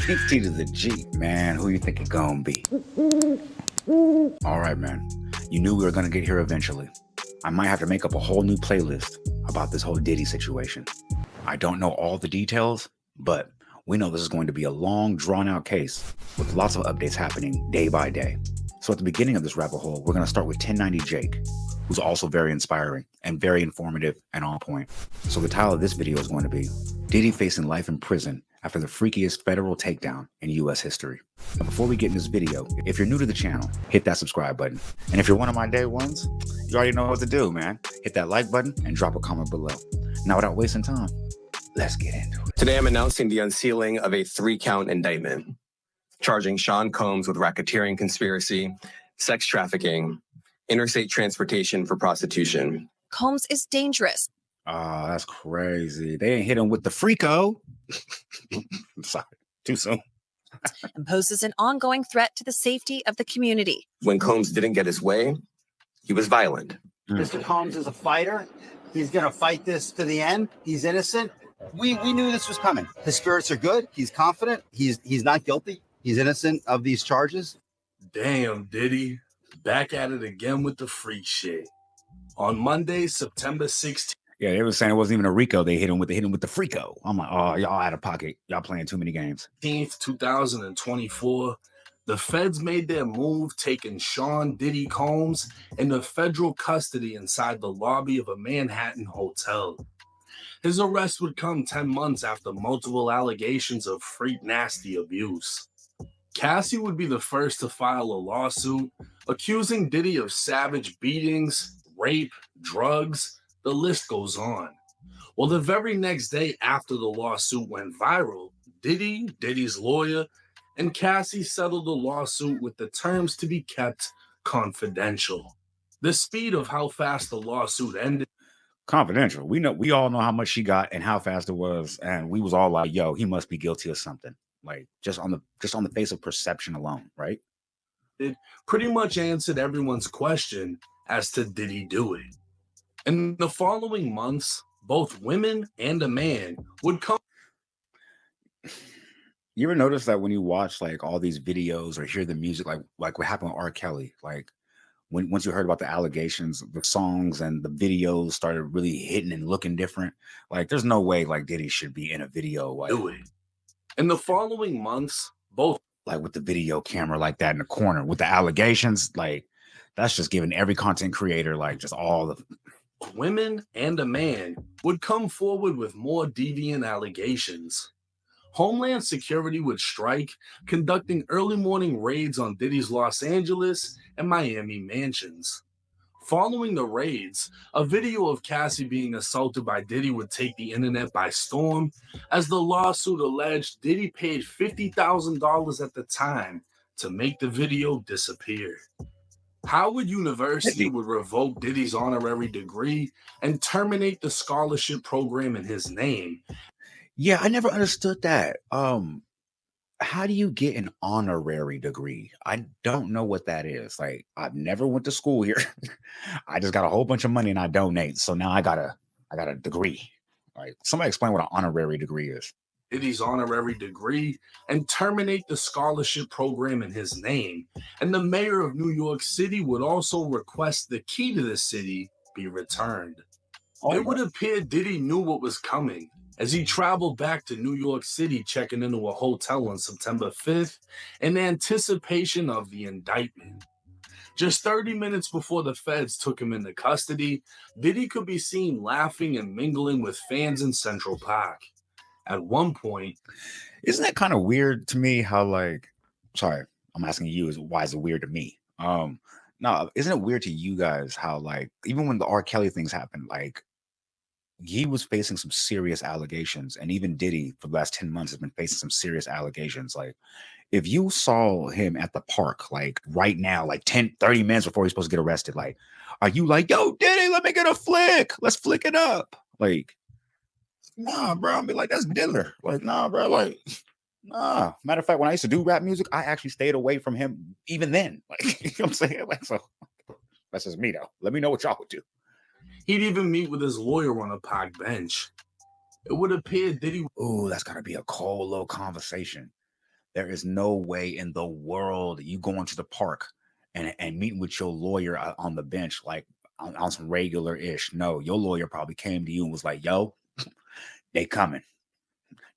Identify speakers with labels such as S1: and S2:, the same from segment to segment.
S1: T to the G, man. Who you think it gonna be? All right, man. You knew we were gonna get here eventually. I might have to make up a whole new playlist about this whole Diddy situation. I don't know all the details, but we know this is going to be a long, drawn-out case with lots of updates happening day by day. So at the beginning of this rabbit hole, we're going to start with 1090 Jake, who's also very inspiring and very informative and on point. So the title of this video is going to be Diddy facing life in prison after the freakiest federal takedown in US history. Now, before we get in this video, if you're new to the channel, hit that subscribe button. And if you're one of my day ones, you already know what to do, man. Hit that like button and drop a comment below. Now, without wasting time, let's get into it.
S2: Today, I'm announcing the unsealing of a 3-count indictment, charging Sean Combs with racketeering conspiracy, sex trafficking, interstate transportation for prostitution.
S3: Combs is dangerous.
S1: Oh, that's crazy. They ain't hit him with the freako. Sorry, too soon.
S3: And poses an ongoing threat to the safety of the community.
S2: When Combs didn't get his way, he was violent.
S4: Mr. Combs is a fighter. He's going to fight this to the end. He's innocent. We knew this was coming. His spirits are good. He's confident. He's not guilty. He's innocent of these charges.
S5: Damn, Diddy. Back at it again with the freak shit. On Monday, September 16th.
S1: Yeah, they were saying it wasn't even a Rico. They hit him with the freako. I'm like, oh, y'all out of pocket. Y'all playing too many games.
S5: 2024, the feds made their move, taking Sean Diddy Combs into federal custody inside the lobby of a Manhattan hotel. His arrest would come 10 months after multiple allegations of freak nasty abuse. Cassie would be the first to file a lawsuit accusing Diddy of savage beatings, rape, drugs. The list goes on. Well, the very next day after the lawsuit went viral, Diddy, Diddy's lawyer, and Cassie settled the lawsuit with the terms to be kept confidential. The speed of how fast the lawsuit ended.
S1: Confidential. We all know how much she got and how fast it was, and we was all like, yo, he must be guilty of something. Like just on the face of perception alone, right?
S5: It pretty much answered everyone's question as to did he do it. In the following months, both women and a man would come.
S1: You ever notice that when you watch like all these videos or hear the music, like what happened with R. Kelly, like once you heard about the allegations, the songs and the videos started really hitting and looking different. Like there's no way like Diddy should be in a video like
S5: do it. In the following months, both
S1: like with the video camera like that in the corner with the allegations, like that's just giving every content creator like just all the
S5: women and a man would come forward with more deviant allegations. Homeland Security would strike, conducting early morning raids on Diddy's Los Angeles and Miami mansions. Following the raids, a video of Cassie being assaulted by Diddy would take the internet by storm, as the lawsuit alleged Diddy paid $50,000 at the time to make the video disappear. Howard University would revoke Diddy's honorary degree and terminate the scholarship program in his name.
S1: Yeah, I never understood that. How do you get an honorary degree? I don't know what that is. Like, I've never went to school here. I just got a whole bunch of money and I donate. So now I got a degree. All right. Somebody explain what an honorary degree is.
S5: Diddy's honorary degree and terminate the scholarship program in his name. And the mayor of New York City would also request the key to the city be returned. It would appear Diddy knew what was coming as he traveled back to New York City, checking into a hotel on September 5th in anticipation of the indictment. Just 30 minutes before the feds took him into custody, Diddy could be seen laughing and mingling with fans in Central Park. At one point,
S1: isn't that kind of weird to me how like, sorry, I'm asking you why is it weird to me? No, isn't it weird to you guys how like, even when the R. Kelly things happened, like he was facing some serious allegations, and even Diddy for the last 10 months has been facing some serious allegations. Like if you saw him at the park, like right now, like 10, 30 minutes before he's supposed to get arrested, like, are you like, yo, Diddy, let me get a flick. Let's flick it up. Like, nah, bro. I'll be like, that's Diller. Like, nah, bro. Like, nah. Matter of fact, when I used to do rap music, I actually stayed away from him even then. Like, you know what I'm saying? Like, so that's just me, though. Let me know what y'all would do.
S5: He'd even meet with his lawyer on a park bench. It would appear Diddy.
S1: Ooh, that's gotta be a cold little conversation. There is no way in the world you going to the park and meeting with your lawyer on the bench, like on some regular ish. No, your lawyer probably came to you and was like, yo, they coming.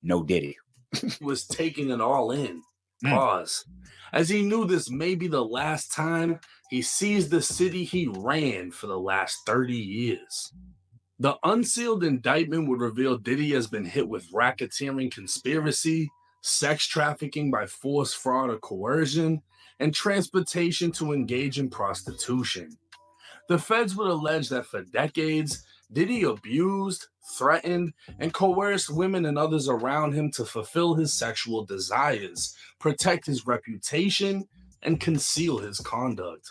S1: No Diddy.
S5: Was taking it all in.
S1: Mm.
S5: Pause. As he knew this may be the last time he sees the city he ran for the last 30 years. The unsealed indictment would reveal Diddy has been hit with racketeering conspiracy, sex trafficking by force, fraud, or coercion, and transportation to engage in prostitution. The feds would allege that for decades, Diddy abused, threatened, and coerced women and others around him to fulfill his sexual desires, protect his reputation, and conceal his conduct.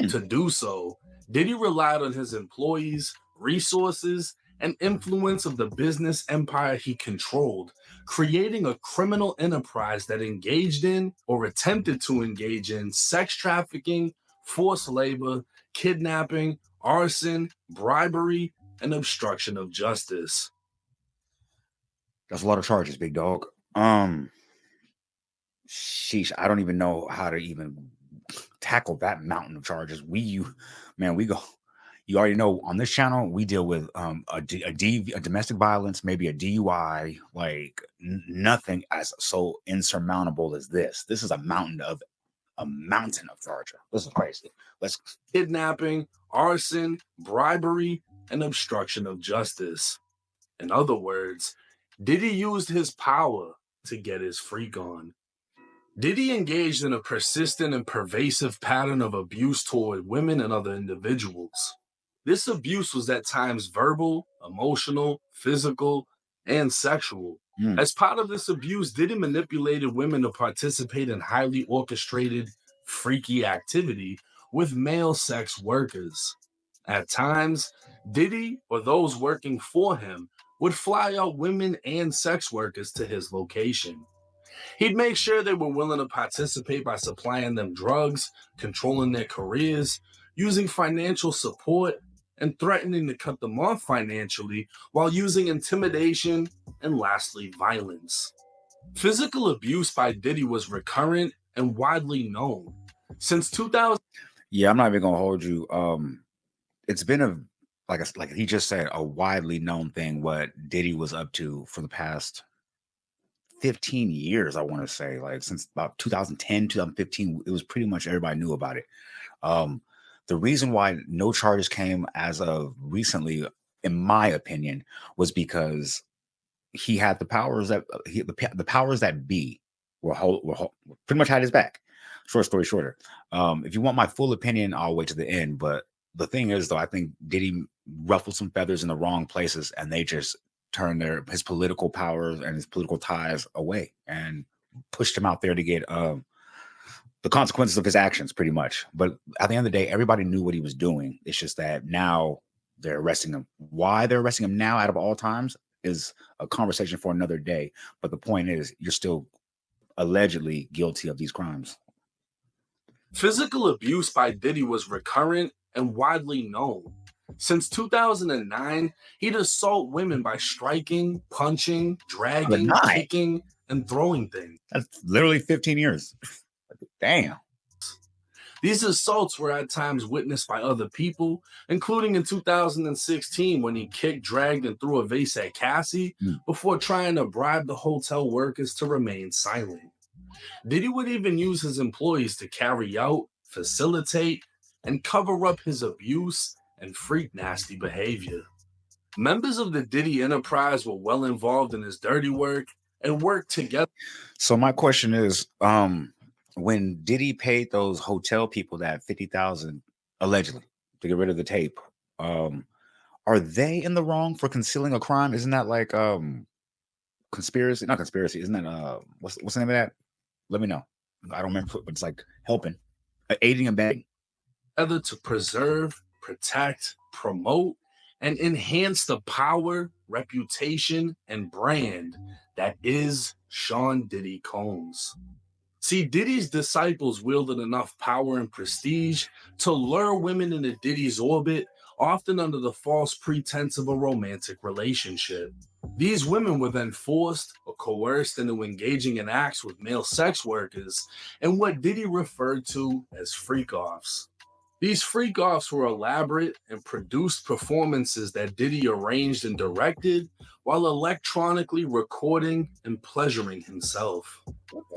S5: To do so, Diddy relied on his employees, resources, and influence of the business empire he controlled, creating a criminal enterprise that engaged in or attempted to engage in sex trafficking, forced labor, kidnapping, arson, bribery, and obstruction of justice.
S1: That's a lot of charges, big dog. Sheesh, I don't even know how to even tackle that mountain of charges. You go. You already know on this channel we deal with a domestic violence, maybe a DUI, like nothing as so insurmountable as this. This is a mountain of charges. This is crazy. Let's
S5: Kidnapping, arson, bribery, and obstruction of justice. In other words, Diddy used his power to get his freak on. Diddy engaged in a persistent and pervasive pattern of abuse toward women and other individuals. This abuse was at times verbal, emotional, physical, and sexual. As part of this abuse, Diddy manipulated women to participate in highly orchestrated, freaky activity with male sex workers. At times, Diddy or those working for him would fly out women and sex workers to his location. He'd make sure they were willing to participate by supplying them drugs, controlling their careers, using financial support, and threatening to cut them off financially while using intimidation and lastly, violence. Physical abuse by Diddy was recurrent and widely known. Since 2000,
S1: yeah, I'm not even gonna hold you. It's been like he just said, a widely known thing what Diddy was up to for the past 15 years, I want to say, like since about 2010, 2015, it was pretty much everybody knew about it. The reason why no charges came as of recently, in my opinion, was because he had the powers that the powers that be were pretty much had his back. Short story shorter. If you want my full opinion, I'll wait to the end. But the thing is, though, I think Diddy ruffled some feathers in the wrong places, and they just turned his political powers and his political ties away and pushed him out there to get the consequences of his actions, pretty much. But at the end of the day, everybody knew what he was doing. It's just that now they're arresting him. Why they're arresting him now out of all times is a conversation for another day. But the point is, you're still allegedly guilty of these crimes.
S5: Physical abuse by Diddy was recurrent and widely known. Since 2009, he'd assault women by striking, punching, dragging, kicking, and throwing things.
S1: That's literally 15 years. Damn.
S5: These assaults were at times witnessed by other people, including in 2016 when he kicked, dragged, and threw a vase at Cassie before trying to bribe the hotel workers to remain silent. Diddy would even use his employees to carry out, facilitate, and cover up his abuse and freak nasty behavior. Members of the Diddy enterprise were well involved in his dirty work and worked together.
S1: So my question is, when Diddy paid those hotel people that $50,000 allegedly to get rid of the tape, are they in the wrong for concealing a crime? Isn't that like conspiracy? Not conspiracy. Isn't that what's the name of that? Let me know. I don't remember, but it's like helping, aiding and abetting.
S5: To preserve, protect, promote, and enhance the power, reputation, and brand that is Sean Diddy Combs. See, Diddy's disciples wielded enough power and prestige to lure women into Diddy's orbit, often under the false pretense of a romantic relationship. These women were then forced or coerced into engaging in acts with male sex workers and what Diddy referred to as freak-offs. These freak-offs were elaborate and produced performances that Diddy arranged and directed while electronically recording and pleasuring himself.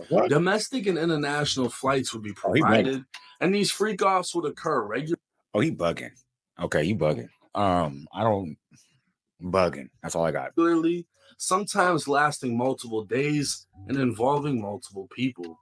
S1: What?
S5: Domestic and international flights would be
S1: Oh, he bugging.
S5: provided, and these freak-offs would occur regularly.
S1: Oh, he bugging. Okay, you bugging. I don't bugging. That's all I got.
S5: Sometimes lasting multiple days and involving multiple people.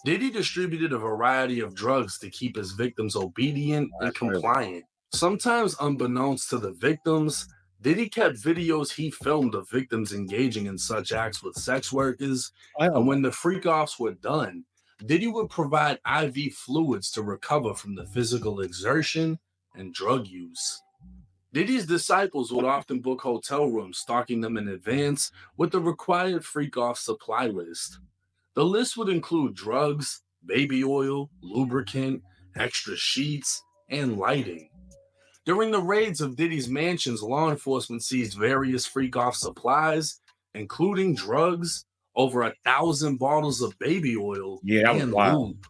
S5: Diddy distributed a variety of drugs to keep his victims obedient and compliant. Sometimes unbeknownst to the victims, Diddy kept videos he filmed of victims engaging in such acts with sex workers, and when the freak-offs were done, Diddy would provide IV fluids to recover from the physical exertion and drug use. Diddy's disciples would often book hotel rooms, stocking them in advance with the required freak-off supply list. The list would include drugs, baby oil, lubricant, extra sheets, and lighting. During the raids of Diddy's mansions, law enforcement seized various freak-off supplies, including drugs, over 1,000 bottles of baby oil, and lube.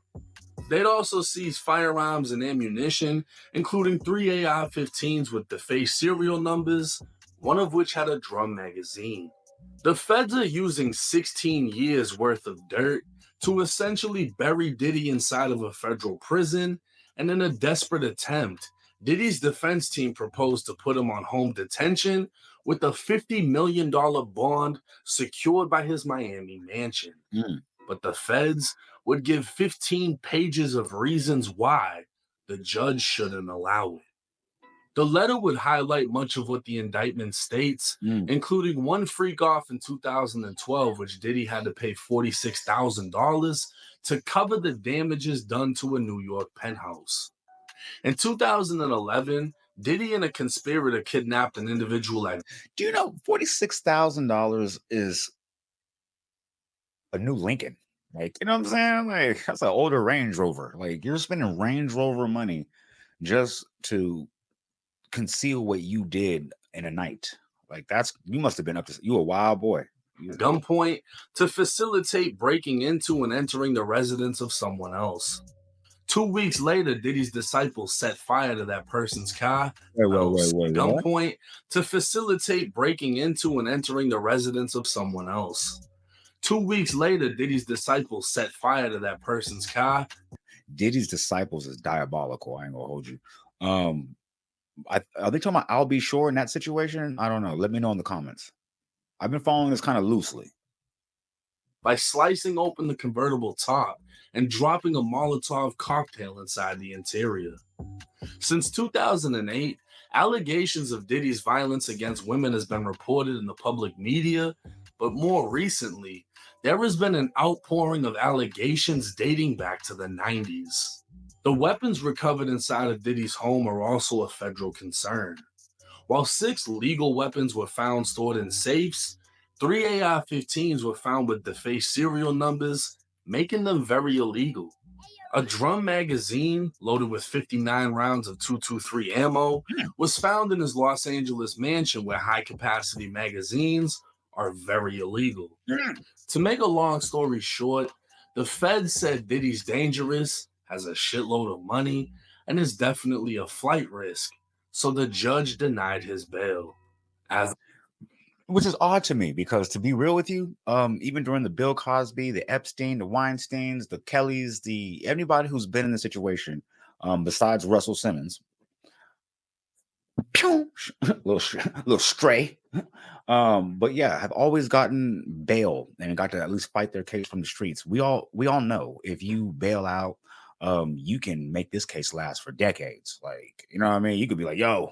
S5: They'd also seize firearms and ammunition, including 3 AR-15s with defaced serial numbers, one of which had a drum magazine. The feds are using 16 years worth of dirt to essentially bury Diddy inside of a federal prison, and in a desperate attempt, Diddy's defense team proposed to put him on home detention with a $50 million bond secured by his Miami mansion. But the feds would give 15 pages of reasons why the judge shouldn't allow it. The letter would highlight much of what the indictment states, including one freak-off in 2012, which Diddy had to pay $46,000 to cover the damages done to a New York penthouse. In 2011, Diddy and a conspirator kidnapped an individual at...
S1: Do you know $46,000 is a new Lincoln? Like, you know what I'm saying? Like, that's an older Range Rover. Like, you're spending Range Rover money just to conceal what you did in a night. Like, that's, you must have been up to, you a wild boy.
S5: Gunpoint to facilitate breaking into and entering the residence of someone else. 2 weeks later, Diddy's disciples set fire to that person's car. Gunpoint to facilitate breaking into and entering the residence of someone else. 2 weeks later, Diddy's disciples set fire to that person's car.
S1: Diddy's disciples is diabolical. I ain't gonna hold you. Are they talking about I'll Be Sure in that situation? I don't know. Let me know in the comments. I've been following this kind of loosely.
S5: By slicing open the convertible top and dropping a Molotov cocktail inside the interior. Since 2008, allegations of Diddy's violence against women has been reported in the public media, but more recently, there has been an outpouring of allegations dating back to the 90s. The weapons recovered inside of Diddy's home are also a federal concern. While 6 legal weapons were found stored in safes, 3 AR-15s were found with defaced serial numbers, making them very illegal. A drum magazine loaded with 59 rounds of .223 ammo was found in his Los Angeles mansion, where high-capacity magazines are very illegal. To make a long story short, the feds said Diddy's dangerous, has a shitload of money, and is definitely a flight risk, so the judge denied his bail.
S1: Which is odd to me, because to be real with you, even during the Bill Cosby, the Epstein, the Weinsteins, the Kellys, anybody who's been in the situation, besides Russell Simmons, little stray, but yeah, have always gotten bail and got to at least fight their case from the streets. We all know if you bail out, you can make this case last for decades. Like, you know what I mean? You could be like, yo,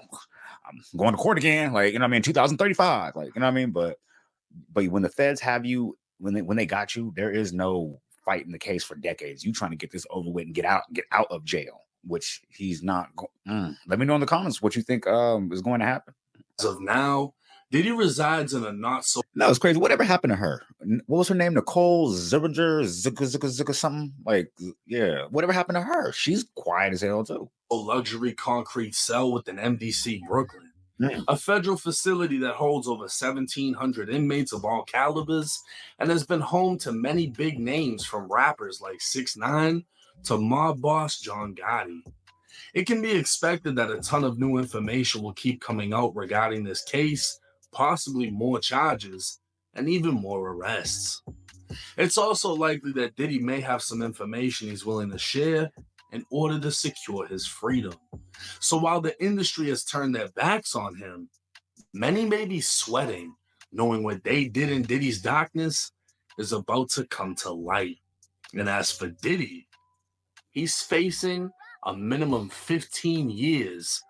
S1: I'm going to court again, like, you know what I mean, 2035, like, you know what I mean? But when the feds have you, when they got you, there is no fighting the case for decades. You trying to get this over with and get out of jail, which he's not. Let me know in the comments what you think is going to happen.
S5: As of now, Diddy resides in a not so.
S1: No, it's crazy. Whatever happened to her? What was her name? Nicole Zicka something? Like, yeah. Whatever happened to her? She's quiet as hell too.
S5: Luxury concrete cell within MDC Brooklyn. a federal facility that holds over 1,700 inmates of all calibers and has been home to many big names from rappers like 6ix9ine to mob boss John Gotti. It can be expected that a ton of new information will keep coming out regarding this case, possibly more charges, and even more arrests. It's also likely that Diddy may have some information he's willing to share in order to secure his freedom. So while the industry has turned their backs on him, many may be sweating, knowing what they did in Diddy's darkness is about to come to light. And as for Diddy, he's facing a minimum 15 years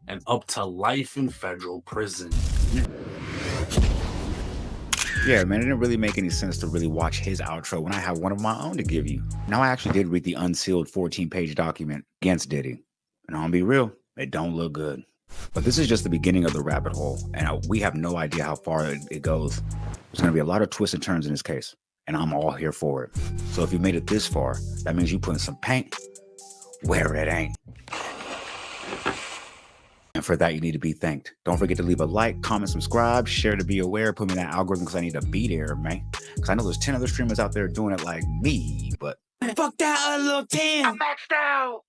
S5: and up to life in federal prison.
S1: Yeah, man, it didn't really make any sense to really watch his outro when I have one of my own to give you. Now, I actually did read the unsealed 14-page document against Diddy. And I'll be real, it don't look good. But this is just the beginning of the rabbit hole, and we have no idea how far it goes. There's going to be a lot of twists and turns in this case, and I'm all here for it. So if you made it this far, that means you putting some paint where it ain't. And for that, you need to be thanked. Don't forget to leave a like, comment, subscribe, share to be aware, put me in that algorithm because I need to be there, man. Because I know there's 10 other streamers out there doing it like me, but
S6: Fuck that little 10. I'm maxed out.